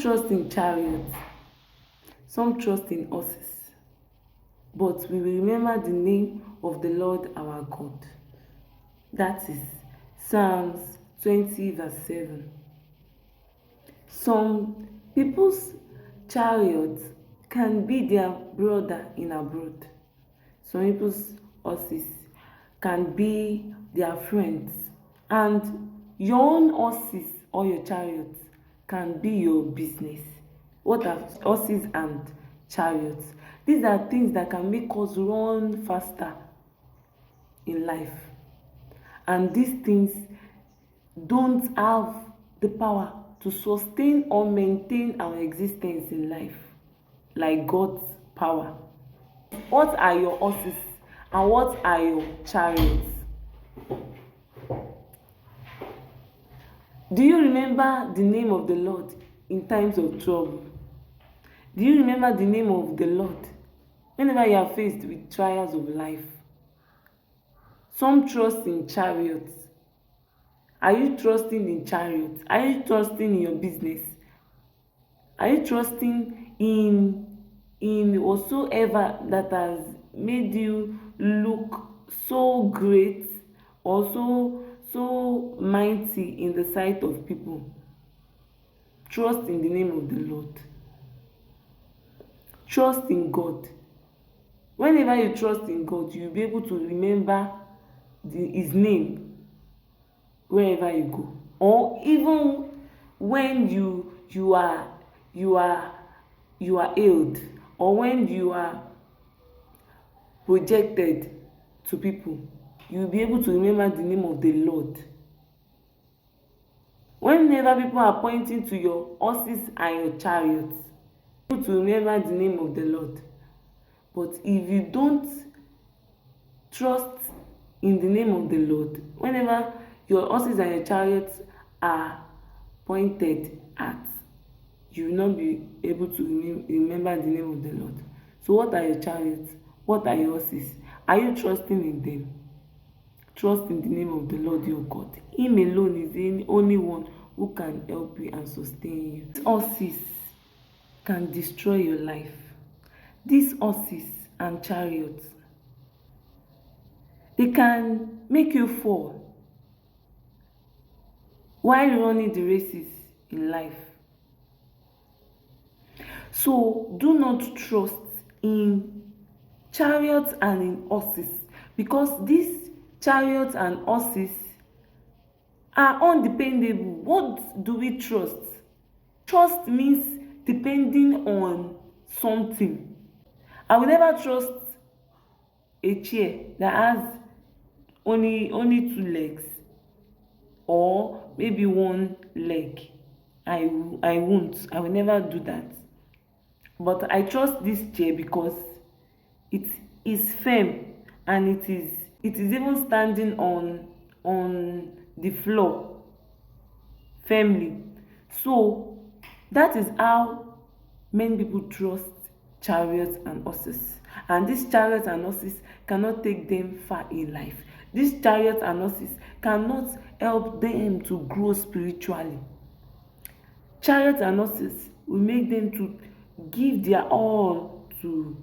trust in chariots, some trust in horses, but we will remember the name of the Lord our God. That is Psalms 20 verse 7. Some people's chariots can be their brother in abroad. Some people's horses can be their friends. And your own horses or your chariots can be your business. What are horses and chariots? These are things that can make us run faster in life. And these things don't have the power to sustain or maintain our existence in life like God's power. What are your horses and what are your chariots? Do you remember the name of the Lord in times of trouble? Do you remember the name of the Lord whenever you are faced with trials of life? Some trust in chariots. Are you trusting in chariots? Are you trusting in your business? Are you trusting in whatsoever that has made you look so great or so mighty in the sight of people? Trust in the name of the Lord. Trust in God. Whenever you trust in God, you'll be able to remember his name wherever you go, or even when you are hailed, or when you are projected to people, you'll be able to remember the name of the Lord. Whenever people are pointing to your horses and your chariots, you'll be able to remember the name of the Lord. But if you don't trust in the name of the Lord, whenever your horses and your chariots are pointed at, you will not be able to remember the name of the Lord. So what are your chariots? What are your horses? Are you trusting in them? Trust in the name of the Lord your God. Him alone is the only one who can help you and sustain you. These horses can destroy your life. These horses and chariots, they can make you fall while running the races in life. So do not trust in chariots and in horses, because these chariots and horses are undependable. What do we trust? Trust means depending on something. I will never trust a chair that has only two legs or maybe one leg. I will never do that. But I trust this chair because it is firm and it is even standing on the floor firmly. So that is how many people trust chariots and horses. And these chariots and horses cannot take them far in life. These chariots and horses cannot help them to grow spiritually. Chariots and horses will make them to give their all to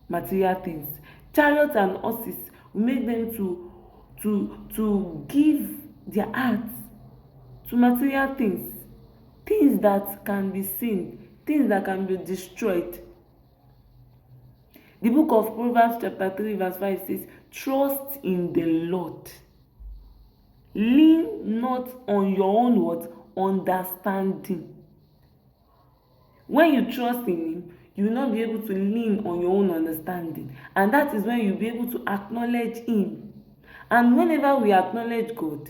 material things. Chariots and horses will make them to give their hearts to material things, things that can be seen, things that can be destroyed. The book of Proverbs chapter 3 verse 5 says, trust in the Lord. Lean not on your own what? Understanding. When you trust in him, you will not be able to lean on your own understanding. And that is when you'll be able to acknowledge him. And whenever we acknowledge God,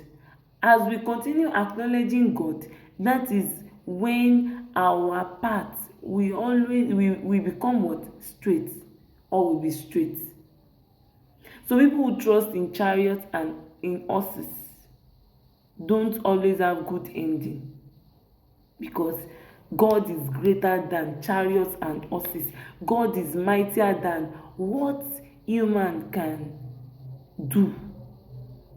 as we continue acknowledging God, that is when our path we become what? Straight, or will be straight. So people who trust in chariots and in horses don't always have good ending, because God is greater than chariots and horses. God is mightier than what human can do.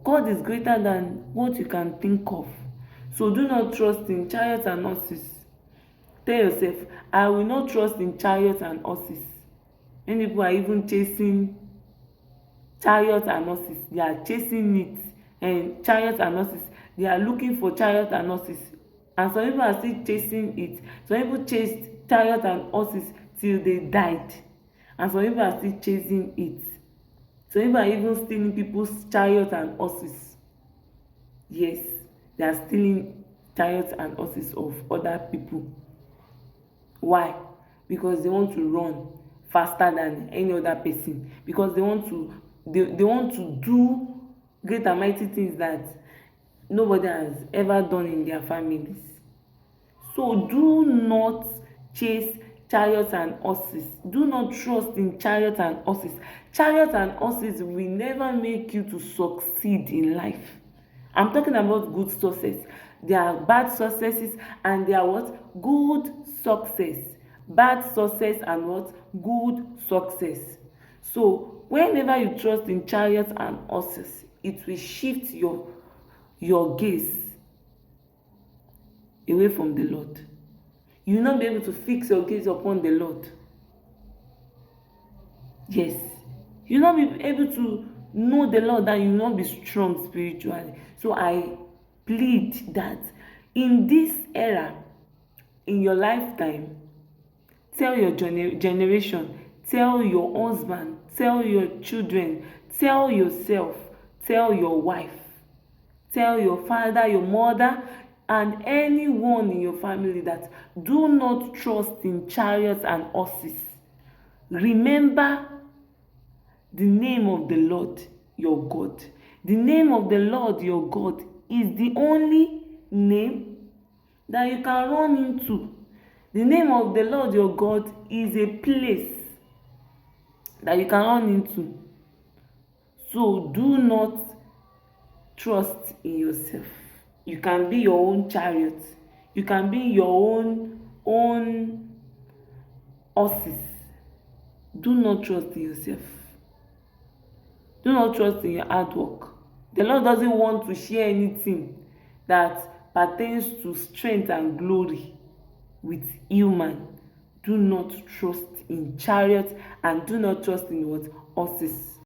God is greater than what you can think of. So do not trust in chariots and horses. Tell yourself, I will not trust in chariots and horses. Many people are even chasing chariots and horses. They are chasing it, and chariots and horses, they are looking for chariots and horses, and some people are still chasing it. Some people chased chariots and horses till they died, and some people are still chasing it. Some people are even stealing people's chariots and horses. Yes, they are stealing chariots and horses of other people. Why? Because they want to run faster than any other person, because they want to do great and mighty things that nobody has ever done in their families. So do not chase chariots and horses. Do not trust in chariots and horses. Chariots and horses will never make you to succeed in life. I'm talking about good success. There are bad successes, and there are what? Good success. Bad success and what? Good success. So whenever you trust in chariots and horses, it will shift your gaze away from the Lord. You will not be able to fix your gaze upon the Lord. Yes, you will not be able to know the Lord, and you will not be strong spiritually. So I plead that in this era, in your lifetime, tell your generation, tell your husband, tell your children, tell yourself, tell your wife, tell your father, your mother, and anyone in your family that do not trust in chariots and horses. Remember the name of the Lord your God. The name of the Lord your God is the only name that you can run into. The name of the Lord your God is a place that you can run into. So do not trust in yourself. You can be your own chariot. You can be your own horses. Do not trust in yourself. Do not trust in your hard work. The Lord doesn't want to share anything that pertains to strength and glory with human. Do not trust in chariots, and do not trust in what? Horses.